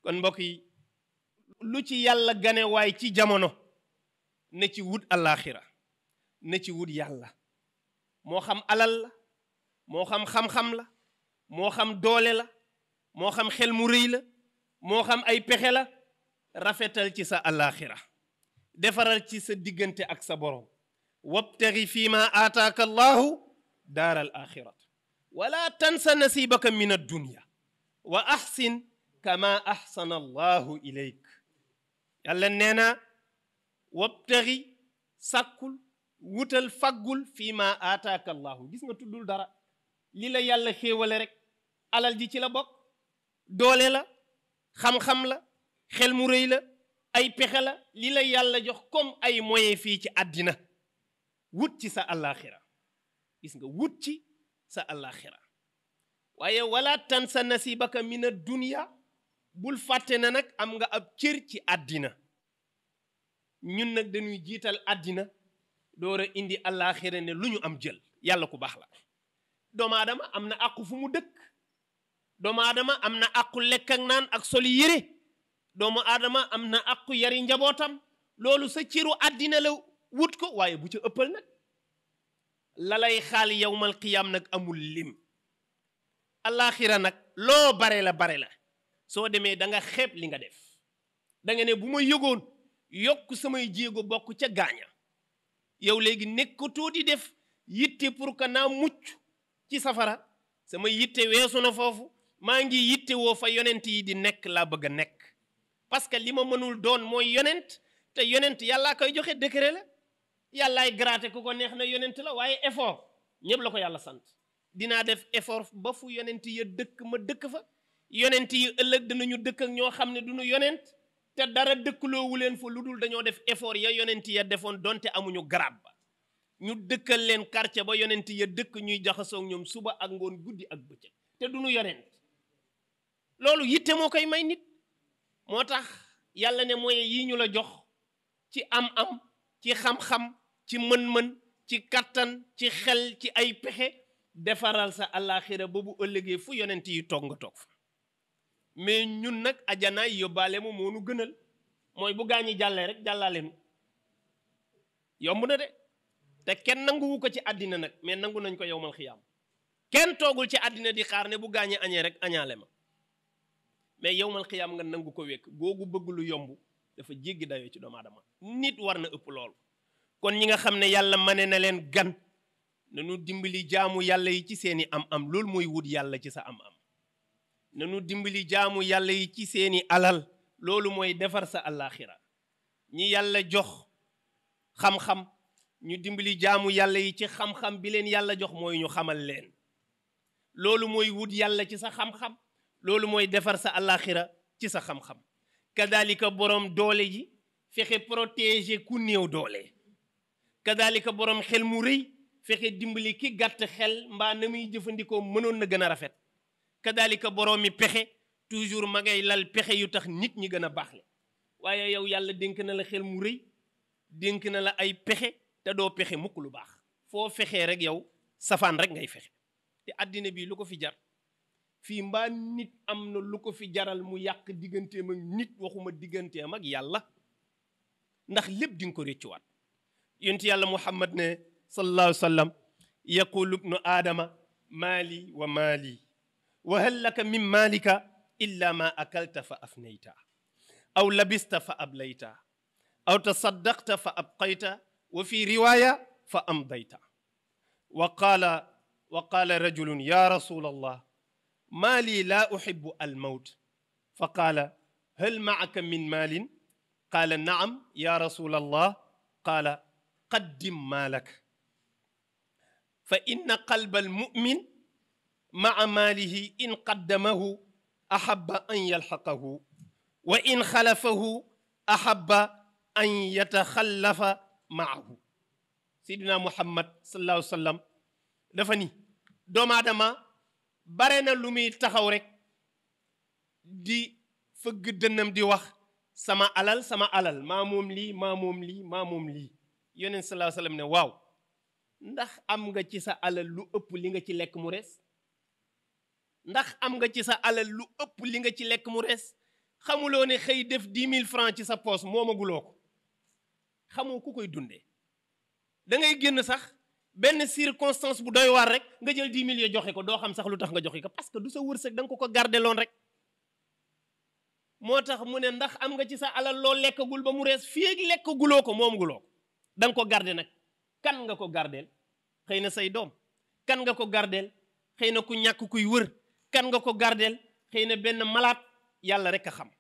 kon mbokk yi lu ci yàlla gane waay ci jamono ne ci wut alaxira ne ci wut yàlla moo xam alal la moo xam xam-xam la moo xam doole la moo xam xel mu rëy la moo xam ay pexe la rafetal ci sa alaxira defaral ci sa diggante ak sa borom wabtaghi fi ma aataaka allahu daara al axirat wala tansa nasibaka min addunya wa ahsin kama ahsana allahu ilayk yàlla nee na wabtaghi sàkkul wutal faggul fii ma aataaka allahu gis nga tuddul dara li la yàlla xéewale rek alal ji ci la bokk doole la xam-xam la xel mu rëy la ay pexe la li la yàlla jox comme ay moyen fii ci àddina wut ci sa àllaaxira gis nga wut ci sa àllaaxira waaye wala tansa nasibaka min ad-dunya bul fàtte na nag am nga ab cër ci àddina ñun nag dañuy jiital àddina door a indi àllaaxira ne lu ñu am jël yàlla ku baax la doomu aadama am na àqu fu mu dëkk doomu aadama am na àqu lekk ak naan ak soli yére doomu aadama am na àqu yari njabootam loolu sa ciru àddina la wut ko waaye bu ca ëppal nag la lay xaal yawmal qiyaam nag amul lim àllaaxira nag loo bare la soo demee da nga xeeb li nga def da nga ne bu ma yëgoon yokk samay jéego bokk ca gaaña yow léegi nekkatoo di def yitte pour que naa mucc ci safara sama yitte weesu na foofu maa ngi yitte woo fa yonent yi di nekk laa bëgg a nekk parce que li ma mënul doon mooy yonent te yonent yàllaa koy joxe décret la yàllaay graté ku ko neex na yonent la waaye effort ñëpp la ko yàlla sant dinaa def effort ba fu yonent ya dëkk ma dëkk fa yonent yi ëllëg danañu dëkk ak ñoo xam ne duñu yonent te dara dëkkaloowu leen fa lu dul dañoo def effort ya yonent ya defoon donte amuñu garab ba ñu dëkkal leen quartier ba yonent ya dëkk ñuy jaxasoog ñoom suba ak ngoon guddi ak bëccëg te duñu yonent loolu yitte moo koy may nit moo tax yàlla ne moyen yii ñu la jox ci am-am ci xam-xam ci mën-mën ci kattan ci xel ci ay pexe defaral sa àllaaxira ba bu ëllëgee fu yonent yi toog nga toog fa mais ñun nag ajanaay yóbbaale ma moo nu gënal mooy bu gaañi jàllee rek jàllaale nu yomb na de te kenn nanguwu ko ci àddina nag mais nangu nañ ko yowmal xiyaam kenn toogul ci àddina di xaar ne bu gaañi añee rek añaale ma mais yowmal xiyaam nga nangu ko wekk googu bëgg lu yomb dafa jéggi dayoo ci doomu aadama nit war na ëpp loolu kon ñi nga xam ne yàlla mane na leen gan nanu dimbali jaamu yàlla yi ci seeni am-am loolu mooy wut yàlla ci sa am-am nanu dimbali jaamu yàlla yi ci seeni alal loolu mooy defar sa àllaaxira ñi yàlla jox xam-xam ñu dimbali jaamu yàlla yi ci xam-xam bi leen yàlla jox mooy ñu xamal leen loolu mooy wut yàlla ci sa xam-xam loolu mooy defar sa àllaaxira ci sa xam-xam kadalika borom doole ji fexe protéger ku néew doole kadalika borom xel mu rëy fexe dimbali ki gàtt xel mbaa na muy jëfandikoo mënoon na gën a rafet kadalika borom mi pexe toujours ma ngay lal pexe yu tax nit ñi gën a baaxle waaye yow yàlla dénk na la xel mu rëy dénk na la ay pexe te doo pexe mukk lu baax foo fexee rek yow safaan rek ngay fexe te àddina bi lu ko fi jar fii mbaa nit am na lu ko fi jaral mu yàq digganteem ak nit waxuma digganteem ak yàlla ndax lépp di nga ko réccuwaat yonent yàlla muhammad ne sallallahu alayhi wa sallam yaqulu ibnu aadama maali wa maali wa hal laka min maalika illa ma akalta fa afnayta aw labista fa ablayta aw tasaddaqta fa abqayta wa fi riwaya fa amdayta wa qaala rajulun ya rasul allah ما لي لا أحب الموت فقال هل معك من مال قال نعم يا رسول الله قال قدم مالك فإن قلب المؤمن مع ماله إن قدمه أحب أن يلحقه وإن خلفه أحب أن يتخلف معه سيدنا محمد صلى الله عليه وسلم دفني دوم آدم bare na lu muy taxaw rek di fëgg dënnam di wax sama alal maa moom lii maa moom lii maa moom lii yonent sallallahu alayhi wasallam ne waaw ndax am nga ci sa alal lu ëpp li nga ci lekk mu rees ndax am nga ci sa alal lu ëpp li nga ci lekk mu rees xamuloo ne xëy def 10 000 francs ci sa poos moomaguloo ko xamoo ku koy dundee da ngay génn sax benn circonstance bu doy waar rek nga jël 10 000 ya joxe ko doo xam sax lu tax nga joxe ko parce que du sa wërsëg da nga ko garder loon rek moo tax mu ne ndax am nga ci sa alal loo lekkagul ba mu rees fii ak lekkaguloo ko moomaguloo ko da nga ko garder nag kan nga ko gardeel xëy na say doom kan nga ko gardeel xëy na ku ñàkk kuy wër kan nga ko gardeel xëy na benn malaat yàlla rek a xam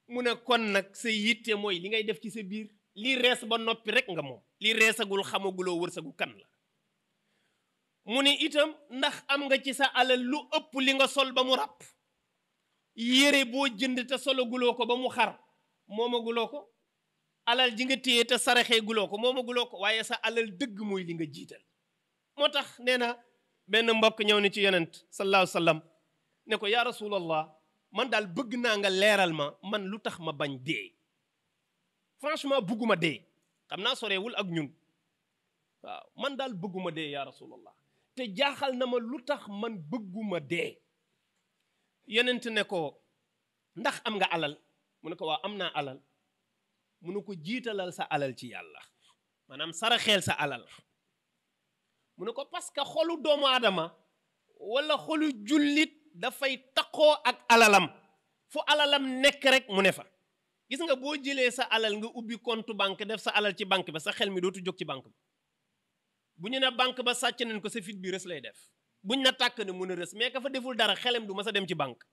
mu ne kon nag sa yitte mooy li ngay def ci sa biir lii rees ba noppi rek nga moom lii reesagul xamaguloo wërsëgu kan la mu ne itam ndax am nga ci sa alal lu ëpp li nga sol ba mu ràpp yére boo jënd te sologuloo ko ba mu xar moomaguloo ko alal ji nga téye te saraxeeguloo ko moomaguloo ko waaye sa alal dëgg mooy li nga jiital moo tax nee na benn mbokk ñëw ni ci yonent sallallahu alayhi wa sallam ne ko yaa rasulallah man daal bëgg naa nga leeral ma man lu tax ma bañ dee franchement bëgguma dee xam naa soreewul ak ñun waaw man daal bëgguma dee yaa rasulallah te jaaxal na ma lu tax man bëgguma dee yonent ne ko ndax am nga alal mu ne ko waaw am naa alal mu ne ko jiitalal sa alal ci yàlla maanaam saraxeel sa alal mu ne ko parce que xolu doomu aadama wala xolu jullit dafay taqoo ak alalam fu alalam nekk rek mu ne fa gis nga boo jëlee sa alal nga ubbi compte banque def sa alal ci banque ba sa xel mi dootu jóg ci banque ba bu ñu ne banque ba sàcc nañ ko sa fit bi rës lay def buñ na tàkk ne mën a rës mais ka fa deful dara xelam du ma sa dem ci banque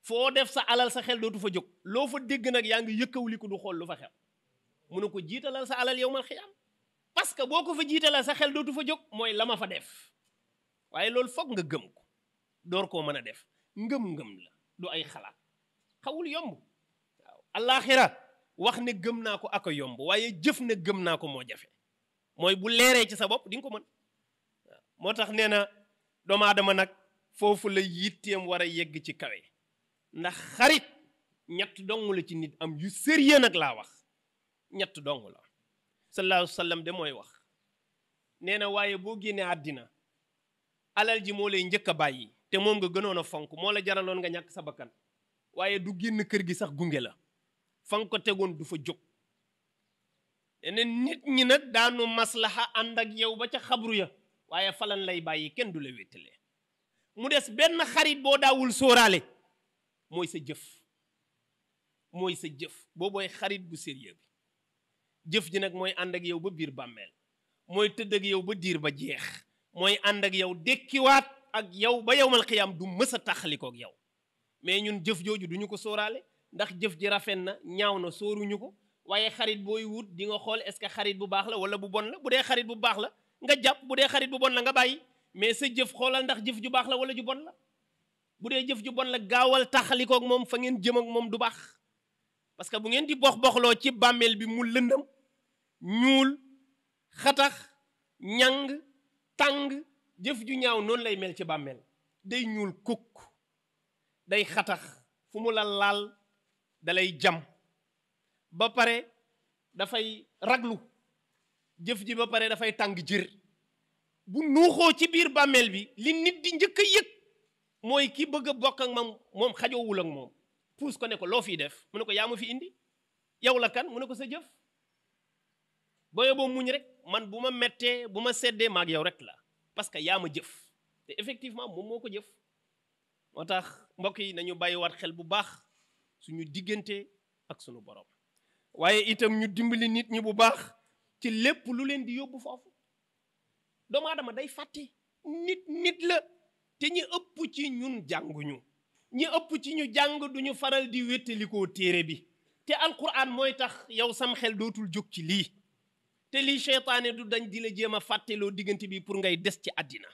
foo def sa alal sa xel dootu fa jóg loo fa dégg nag yaa ngi yëkkawli ko du xool lu fa xew mu ne ko jiitalal sa alal yow mal xiyaam parce que boo ko fa jiitalal sa xel dootu fa jóg mooy la ma fa def waaye loolu foog nga gëm ko door koo mën a def ngëm-ngëm la du ay xalaat xawul yomb waaw allaaxira wax ne gëm naa ko ak a yomb waaye jëf ne gëm naa ko moo jafe mooy bu leeree ci sa bopp di nga ko mën waaw moo tax nee na doomu aadama nag foofu la yitteem war a yegg ci kawe ndax xarit ñett dong la ci nit am yu sérieux nag laa wax ñett dong la sallallahu alayhi wa sallam de mooy wax nee na waaye boo génnee àddina alal ji moo lay njëkk a bàyyi te moom nga gënoon a fonk moo la jaraloon nga ñàkk sa bakkan waaye du génn kër gi sax gunge la fa nga ko tegoon du fa jóg ne nit ñi nag daanu maslaha ànd ak yow ba ca xabru ya waaye falan lay bàyyi kenn du la wéttalee mu des benn xarit boo daawul sóoraale mooy sa jëf mooy sa jëf boobooy xarit bu sérieux bi jëf ji nag mooy ànd ak yow ba biir bàmmeel mooy tëdd ak yow ba diir ba jeex mooy ànd ak yow dekkiwaat ak yow ba yowmal xiyaam du mës a taxalikook yow mais ñun jëf jooju duñu ko sóoraale ndax jëf ji rafet na ñaaw na sóoruñu ko waaye xarit booy wut di nga xool est-ce que xarit bu baax la wala bu bon la bu dee xarit bu baax la nga jàpp bu dee xarit bu bon la nga bàyyi mais sa jëf xoolal ndax jëf ju baax la wala ju bon la bu dee jëf ju bon la gaawal taxalikook moom fa ngeen jëm ak moom du baax parce que bu ngeen di box-boxloo ci bàmmeel bi mu lëndam ñuul xatax ñàng tàng jëf ju ñaaw noonu lay mel ci bàmmeel day ñuul kukk day xatax fu mu la laal dalay jam ba pare dafay raglu jëf ji ba pare dafay tàng jër bu nuuxoo ci biir bàmmeel bi li nit di njëkk a yëg mooy ki bëgg a bokk ak moom xajoowul ak moom puus ko ne ko loo fiy def mu ne ko yaa ma fi indi yow la kan mu ne ko sa jëf booyo boo muñ rek man bu ma mettee bu ma seddee maag yow rek la parce que yaa ma jëf te effectivement moom moo ko jëf moo tax mbokk yi nañu bàyyiwaat xel bu baax suñu diggante ak suñu borom waaye itam ñu dimbali nit ñi bu baax ci lépp lu leen di yóbbu foofu doomu aadama day fàtte nit la te ñi ëpp ci ñun jànguñu ñi ëpp ci ñu jàng duñu faral di wéttalikoo téere bi te alquran mooy tax yow sam xel dootul jóg ci lii te lii seytaane du dañ di la jéem a fàtteloo diggante bi pour ngay des ci àddina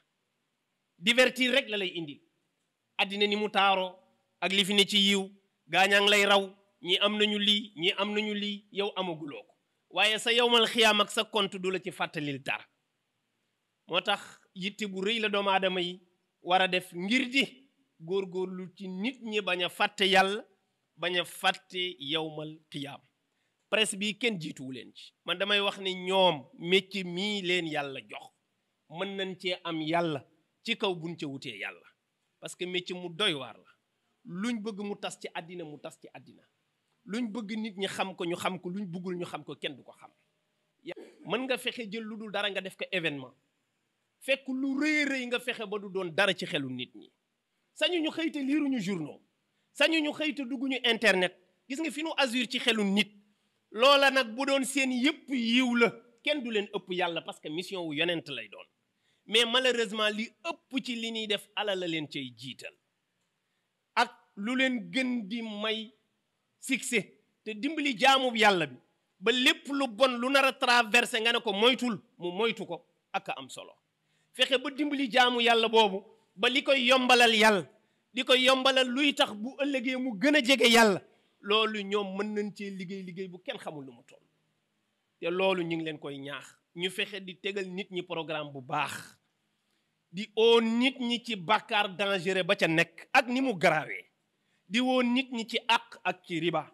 divertir rek la lay indi àddina ni mu taaroo ak li fi ne ci yiw gaañaa ngi lay raw ñi am nañu lii ñi am nañu lii yow amaguloo ko waaye sa yowmal xiyaam ak sa compte du la ci fàttalil dara moo tax yitte bu rëy la doomu aadama yi war a def ngir di góorgóorlu ci nit ñi bañ a fàtte yàlla bañ a fàtte yowmal xiyaam presse bi kenn jiituwu leen ci man damay wax ni ñoom métier mii leen yàlla jox mën nañ cee am yàlla ci kaw buñ ca wutee yàlla parce que métier mu doy waar la luñ bëgg mu tas ci àddina mu tas ci àddina luñ bëgg nit ñi xam ko ñu xam ko luñ bëggul ñu xam ko kenn du ko xam mën nga fexe jël lu dul dara nga def ko événement fekk lu rëy rëy nga fexe ba du doon dara ci xelu nit ñi sañu ñu xëyte liiruñu journaux sañu ñu xëyte dugguñu internet gis nga fi nu azur ci xelu nit loola nag bu doon seen yëpp yiw la kenn du leen ëpp yàlla parce que mission wu yonent lay doon mais malheureusement li ëpp ci li ñuy def ala la leen cay jiital ak lu leen gën di may succès te dimbali jaamu yàlla bi ba lépp lu bon lu nar a traversé nga ne ko moytul mu moytu ko ak am solo fexe ba dimbali jaamu yàlla boobu ba li koy yombalal yàlla di koy yombalal luy tax bu ëllëgee mu gën a jege yàlla loolu ñoom mën nañ cee liggéey bu kenn xamul lu mu toll te loolu ñu ngi leen koy ñaax ñu fexe di tegal nit ñi programme bu baax di oo nit ñi ci bàkkaar dangereux ba ca nekk ak ni mu garaawee di woo nit ñi ci àq ak ci riba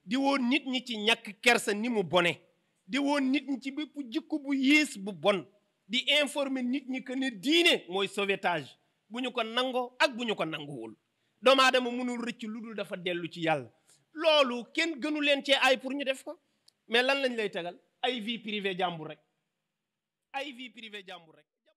di woo nit ñi ci ñàkk kersa ni mu bone di woo nit ñi ci bépp jikko bu yées bu bon di informer nit ñi que ne diine mooy sauvetage bu ñu ko nangoo ak bu ñu ko nanguwul doomu aadama mënul rëcc lu dul dafa dellu ci yàlla loolu kenn gënu leen cee ay pour ñu def ko mais lan lañ lay tegal ay vie privée jàmbur rek ay vie privée jàmbur rek